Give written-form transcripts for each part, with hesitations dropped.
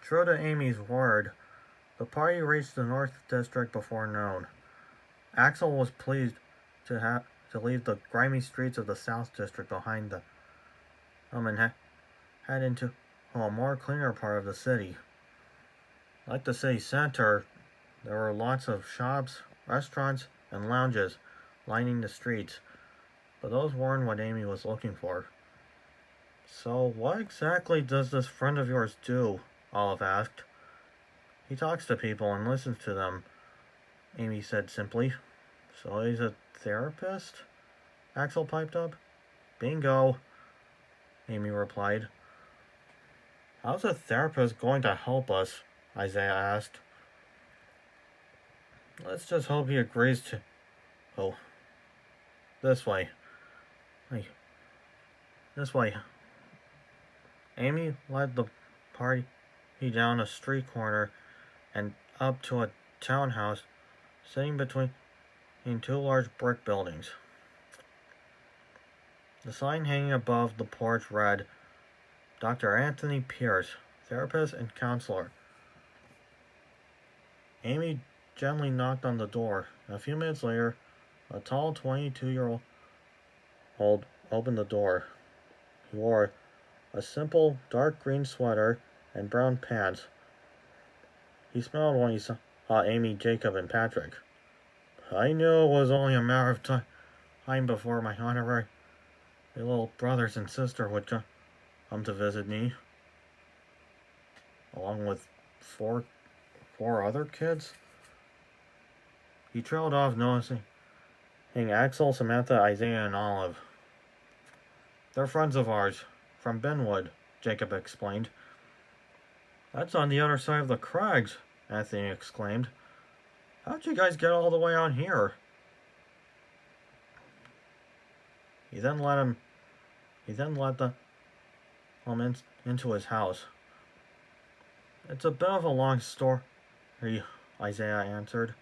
True to Amy's word, the party reached the North District before noon. Axel was pleased to leave the grimy streets of the South District behind and head into a more cleaner part of the city. Like the city center, there were lots of shops, restaurants, and lounges lining the streets, but those weren't what Amy was looking for. So, what exactly does this friend of yours do? Olive asked. He talks to people and listens to them, Amy said simply. So he's a therapist? Axel piped up. Bingo, Amy replied. How's a therapist going to help us? Isaiah asked. Let's just hope he agrees to. Oh, this way. Hey, this way. Amy led the party down a street corner and up to a townhouse sitting between two large brick buildings. The sign hanging above the porch read, Dr. Anthony Pierce, therapist and counselor. Amy gently knocked on the door. A few minutes later, a tall 22-year-old opened the door. He wore a simple dark green sweater and brown pants. He smiled when he saw Amy, Jacob, and Patrick. I knew it was only a matter of time before my honorary little brothers and sister would come to visit me, along with four other kids. He trailed off, noticing Axel, Samantha, Isaiah, and Olive. They're friends of ours, from Benwood, Jacob explained. That's on the other side of the crags, Anthony exclaimed. How'd you guys get all the way out here? He then let them into his house. It's a bit of a long story, Isaiah answered.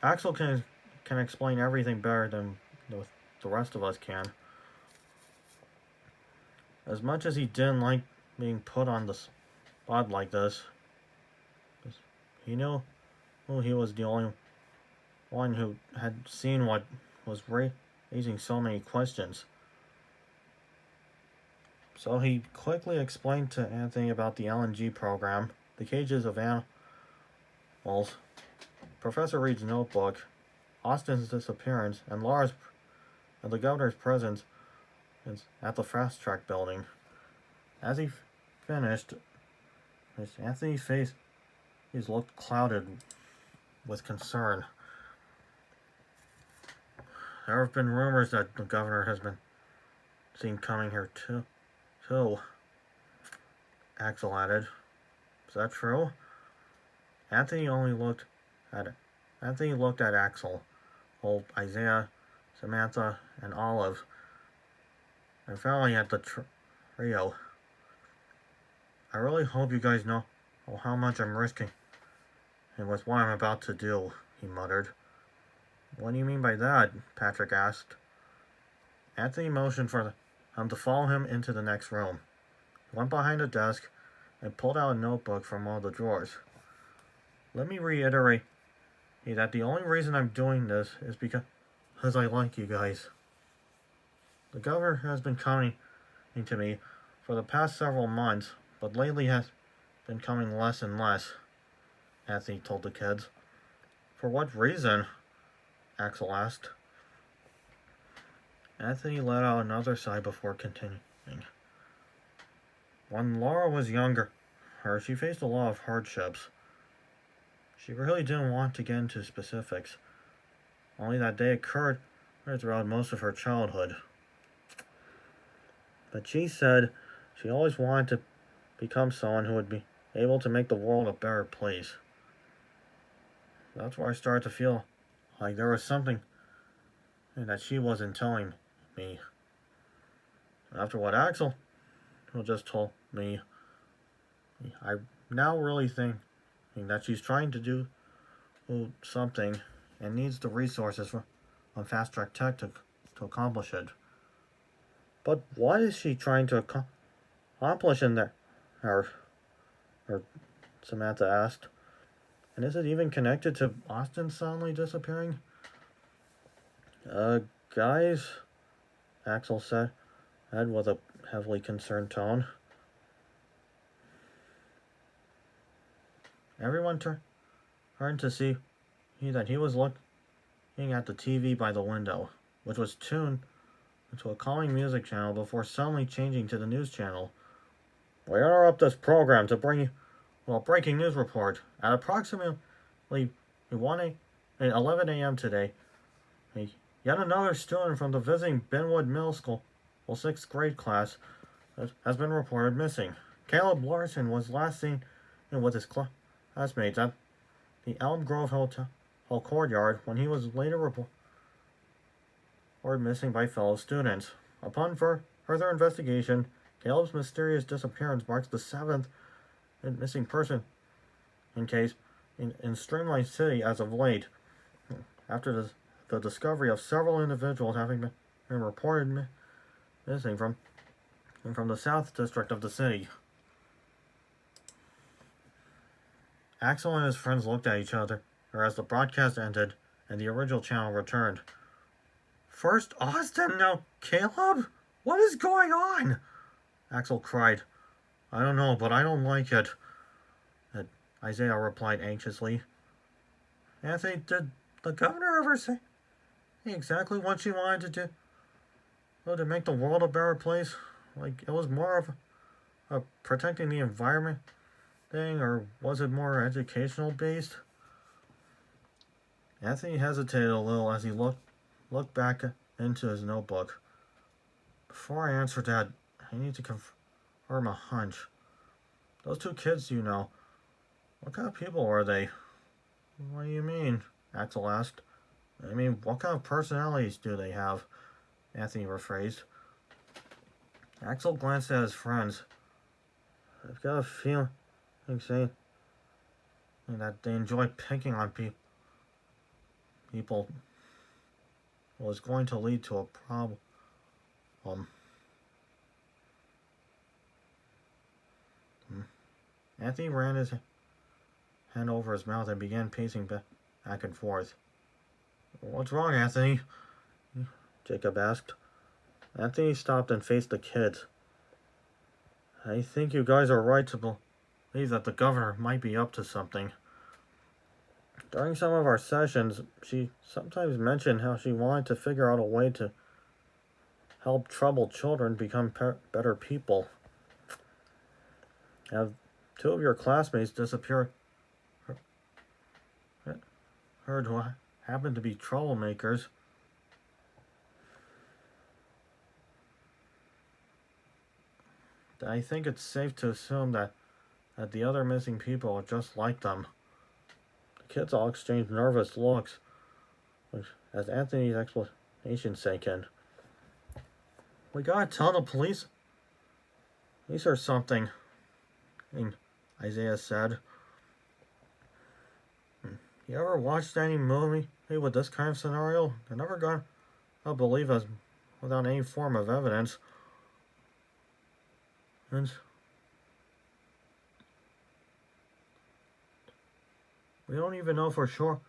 Axel can explain everything better than the rest of us can. As much as he didn't like being put on the spot like this, he knew he was the only one who had seen what was raising so many questions. So he quickly explained to Anthony about the LNG program, the cages of animals, Professor Reed's notebook, Austin's disappearance, and the governor's presence at the fast track building. As he finished, Anthony's face looked clouded with concern. There have been rumors that the governor has been seen coming here too, Axel added. Is that true? Anthony looked at Axel, old Isaiah, Samantha, and Olive, and finally at the trio. I really hope you guys know how much I'm risking and with what I'm about to do, he muttered. What do you mean by that? Patrick asked. Anthony motioned for them to follow him into the next room. He went behind a desk and pulled out a notebook from one of the drawers. Let me reiterate that the only reason I'm doing this is because I like you guys. The governor has been coming to me for the past several months, but lately has been coming less and less, Anthony told the kids. For what reason? Axel asked. Anthony let out another sigh before continuing. When Laura was younger, she faced a lot of hardships. She really didn't want to get into specifics, only that they occurred throughout most of her childhood. But she said she always wanted to become someone who would be able to make the world a better place. That's where I started to feel like there was something that she wasn't telling me. After what Axel just told me, I now really think that she's trying to do something and needs the resources on Fast Track Tech to accomplish it. But what is she trying to accomplish in there? or Samantha asked. And is it even connected to Austin suddenly disappearing? Guys, Axel said with a heavily concerned tone. Everyone turned to see that he was looking at the TV by the window, which was tuned into a calming music channel before suddenly changing to the news channel. We interrupt this program to bring you a breaking news report. At approximately 11 a.m. today, yet another student from the visiting Benwood Middle School 6th grade class has been reported missing. Caleb Larson was last seen with his classmates at the Elm Grove Hotel courtyard when he was later reported missing by fellow students. Upon further investigation, Caleb's mysterious disappearance marks the 7th missing person case in Streamline City as of late, after the discovery of several individuals having been reported missing from the South District of the city. Axel and his friends looked at each other as the broadcast ended and the original channel returned. First Austin, now Caleb? What is going on? Axel cried. I don't know, but I don't like it. Isaiah replied anxiously. Anthony, did the governor ever say exactly what she wanted to do? Well, to make the world a better place? Like, it was more of a protecting the environment thing, or was it more educational based? Anthony hesitated a little as he looked back into his notebook. Before I answer that, I need to confirm a hunch. Those two kids you know, what kind of people were they? What do you mean? Axel asked. I mean, what kind of personalities do they have? Anthony rephrased. Axel glanced at his friends. I've got a feeling saying that they enjoy picking on people was going to lead to a problem. Anthony ran his hand over his mouth and began pacing back and forth. What's wrong, Anthony? Jacob asked. Anthony stopped and faced the kids. I think you guys are right to believe that the governor might be up to something. During some of our sessions, she sometimes mentioned how she wanted to figure out a way to help troubled children become better people. Have two of your classmates disappear? Heard who happened to be troublemakers. I think it's safe to assume that the other missing people are just like them. The kids all exchanged nervous looks as Anthony's explanation sank in. We gotta tell the police or something, Isaiah said. You ever watched any movie with this kind of scenario? They're never gonna believe us without any form of evidence. And we don't even know for sure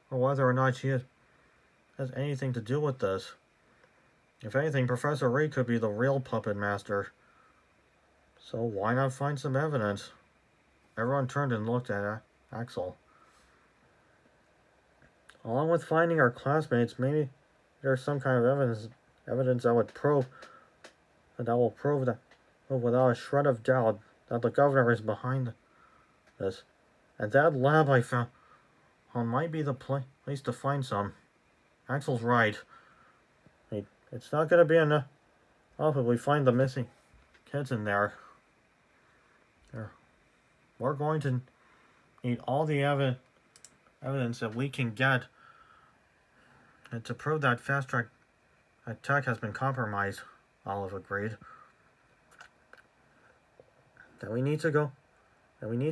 or whether or not she has anything to do with this. If anything, Professor Reed could be the real puppet master. So why not find some evidence? Everyone turned and looked at Axel. Along with finding our classmates, maybe there's some kind of evidence that will prove that without a shred of doubt that the governor is behind this. And that lab I found might be the place to find some. Axel's right. It's not going to be enough if we find the missing kids in there. We're going to need all the evidence that we can get and to prove that Fast Track Tech has been compromised, Olive agreed. That we need to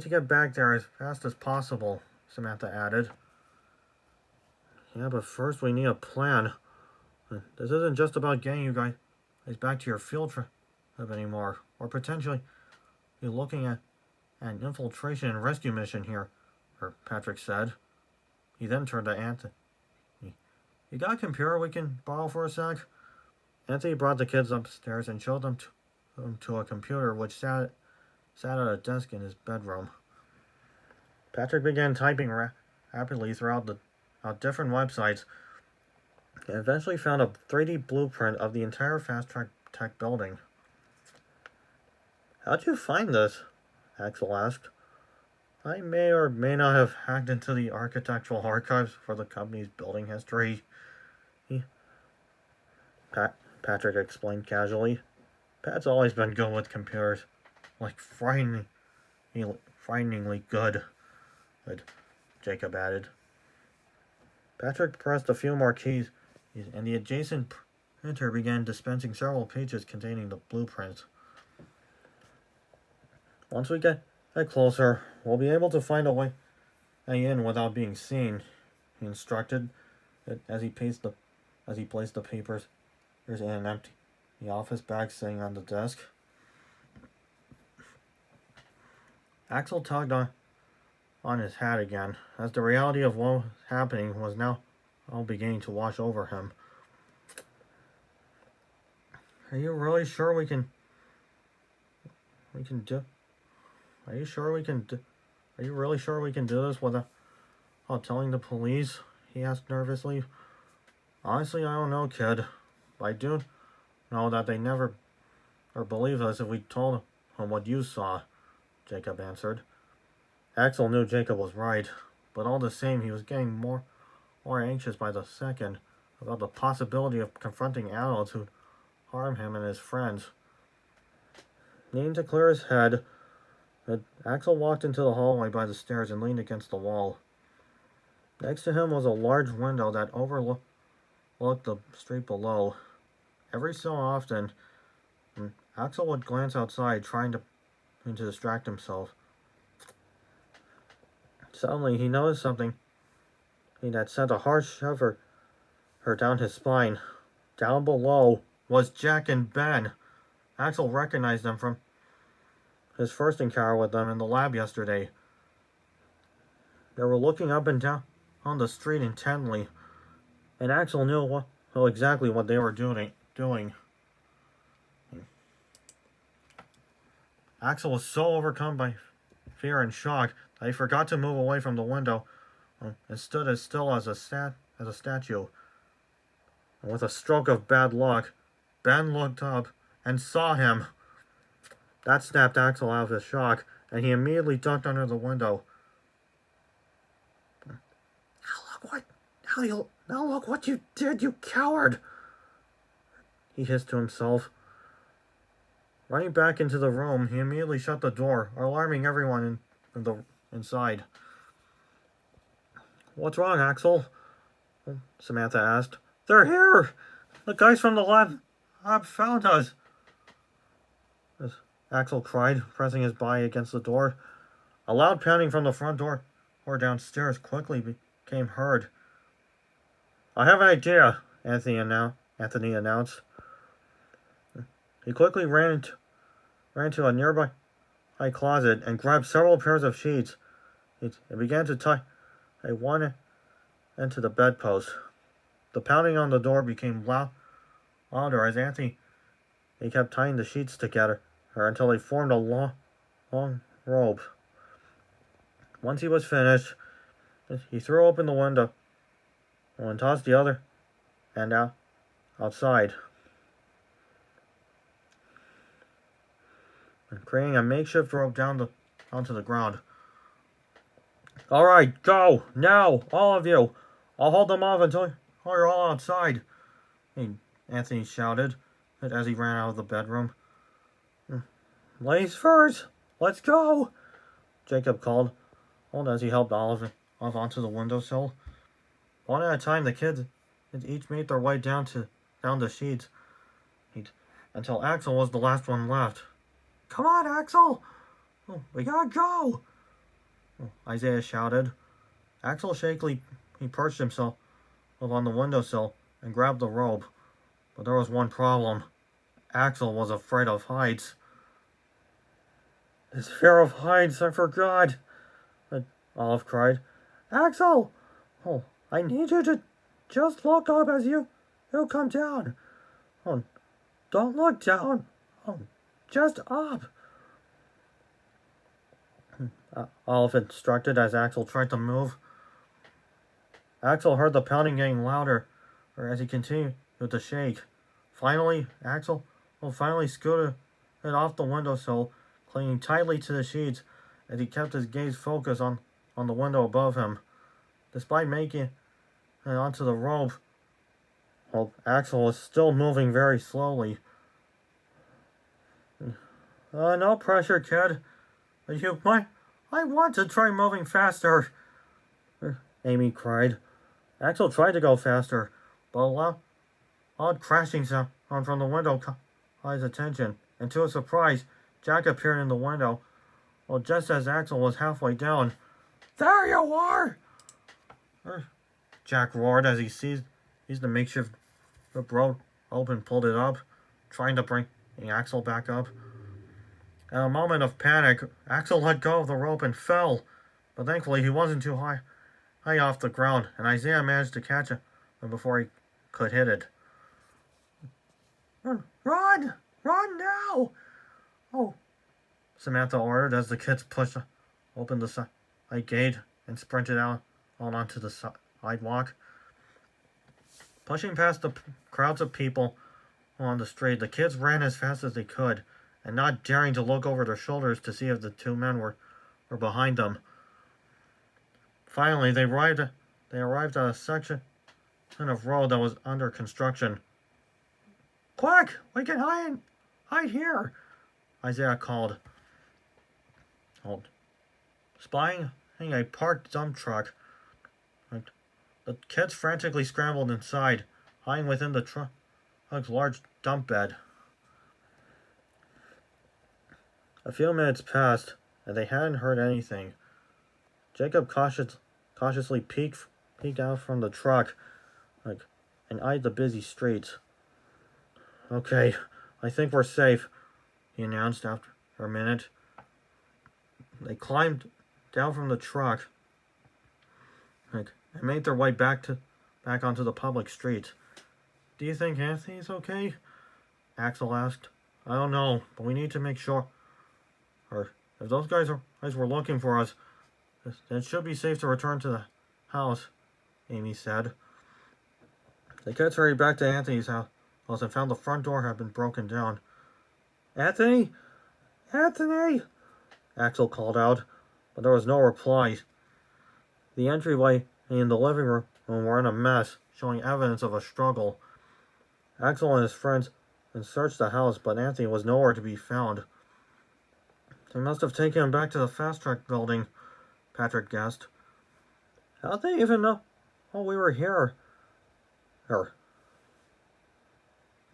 get back there as fast as possible, Samantha added. Yeah, but first we need a plan. This isn't just about getting you guys back to your field trip anymore, or potentially looking at an infiltration and rescue mission here, Patrick said. He then turned to Anthony. You got a computer we can borrow for a sec? Anthony brought the kids upstairs and showed them to a computer which sat at a desk in his bedroom. Patrick began typing rapidly throughout different websites and eventually found a 3D blueprint of the entire Fast Track Tech building. How'd you find this? Axel asked. I may or may not have hacked into the architectural archives for the company's building history. Patrick explained casually. Pat's always been good with computers. Like frighteningly good, Jacob added. Patrick pressed a few more keys, and the adjacent printer began dispensing several pages containing the blueprints. Once we get closer, we'll be able to find a way in without being seen, he instructed as he placed the papers in an empty office bag sitting on the desk. Axel tugged on his hat again, as the reality of what was happening was now all beginning to wash over him. Are you really sure we can do? Are you really sure we can do this without telling the police? He asked nervously. Honestly, I don't know, kid. But I do know that they never believe us if we told them what you saw, Jacob answered. Axel knew Jacob was right, but all the same he was getting more anxious by the second about the possibility of confronting adults who'd harm him and his friends. Needing to clear his head, Axel walked into the hallway by the stairs and leaned against the wall. Next to him was a large window that overlooked the street below. Every so often, Axel would glance outside, trying to distract himself. Suddenly, he noticed something that sent a harsh shiver down his spine. Down below was Jack and Ben. Axel recognized them from his first encounter with them in the lab yesterday. They were looking up and down on the street intently, and Axel knew exactly what they were doing. Axel was so overcome by fear and shock that he forgot to move away from the window and stood as still as a statue. And with a stroke of bad luck, Ben looked up and saw him. That snapped Axel out of his shock, and he immediately ducked under the window. Now look what you did, you coward! He hissed to himself. Running back into the room, he immediately shut the door, alarming everyone inside. What's wrong, Axel? Samantha asked. They're here! The guys from the lab found us! Axel cried, pressing his body against the door. A loud pounding from the front door or downstairs quickly became heard. I have an idea, Anthony announced. He quickly ran to a nearby closet and grabbed several pairs of sheets. He began to tie one into the bedpost. The pounding on the door became louder as Anthony kept tying the sheets together until they formed a long rope. Once he was finished, he threw open the window and tossed the other end outside, and creating a makeshift rope onto the ground. All right, go now, all of you. I'll hold them off until you're all outside, Anthony shouted as he ran out of the bedroom. Ladies first, let's go, Jacob called as he helped Olive onto the windowsill. One at a time, the kids each made their way down the sheets until Axel was the last one left. Come on, Axel! We gotta go! Isaiah shouted. Axel shakily perched himself on the windowsill and grabbed the rope. But there was one problem. Axel was afraid of heights. It's fear of heights, I forgot, Olive cried. Axel! Oh, I need you to just look up as you come down. Oh, don't look down. Oh, just up. Olive instructed as Axel tried to move. Axel heard the pounding getting louder as he continued to shake. Finally, Axel finally scooted it off the windowsill, clinging tightly to the sheets as he kept his gaze focused on the window above him. Despite making it onto the rope, Axel was still moving very slowly. No pressure, kid. I want to try moving faster, Amy cried. Axel tried to go faster, but a loud crashing sound from the window caught his attention, and to his surprise, Jack appeared in the window, just as Axel was halfway down. There you are! Jack roared as he seized the makeshift rope open, pulled it up, trying to bring Axel back up. In a moment of panic, Axel let go of the rope and fell, but thankfully he wasn't too high off the ground, and Isaiah managed to catch him before he could hit it. Run! Run now! Oh, Samantha ordered as the kids pushed open the side gate and sprinted out onto the sidewalk. Pushing past the crowds of people on the street, the kids ran as fast as they could, and not daring to look over their shoulders to see if the two men were behind them. Finally, they arrived at a section of road that was under construction. Quick! We can hide here! Isaiah called. Spying a parked dump truck, the kids frantically scrambled inside, hiding within the truck's large dump bed. A few minutes passed, and they hadn't heard anything. Jacob cautiously peeked out from the truck, and eyed the busy streets. Okay, I think we're safe, he announced after a minute. They climbed down from the truck and made their way back onto the public street. Do you think Anthony's okay? Axel asked. I don't know, but we need to make sure. Or if those guys were looking for us, then it should be safe to return to the house, Amy said. The kids hurried back to Anthony's house and found the front door had been broken down. Anthony! Anthony! Axel called out, but there was no reply. The entryway and the living room were in a mess, showing evidence of a struggle. Axel and his friends searched the house, but Anthony was nowhere to be found. They must have taken him back to the Fast Track building, Patrick guessed. How'd they even know we were here?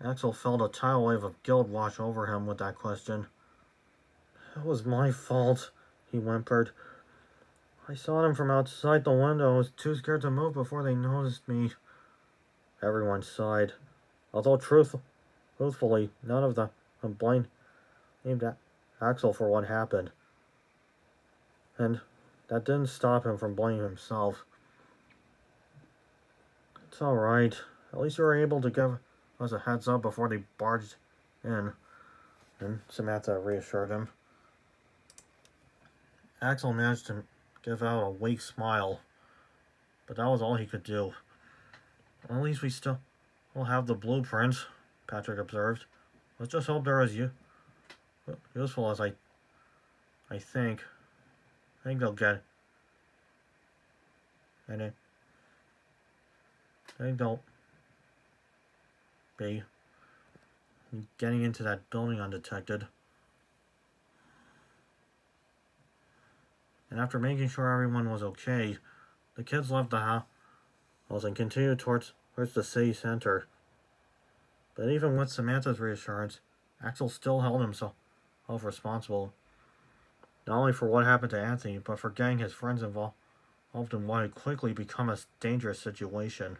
Axel felt a tidal wave of guilt wash over him with that question. It was my fault, he whimpered. I saw them from outside the window. I was too scared to move before they noticed me. Everyone sighed, although truthfully, none of them blamed Axel for what happened. And that didn't stop him from blaming himself. It's all right. At least you were able to give us a heads up before they barged in, and Samantha reassured him. Axel managed to give out a weak smile, but that was all he could do. At least we still have the blueprints, Patrick observed. Let's just hope they're as useful as I think. I think they'll get it. And I think they'll be getting into that building undetected. And after making sure everyone was okay, the kids left the house and continued towards the city center. But even with Samantha's reassurance, Axel still held himself responsible, not only for what happened to Anthony, but for getting his friends involved in what had quickly become a dangerous situation.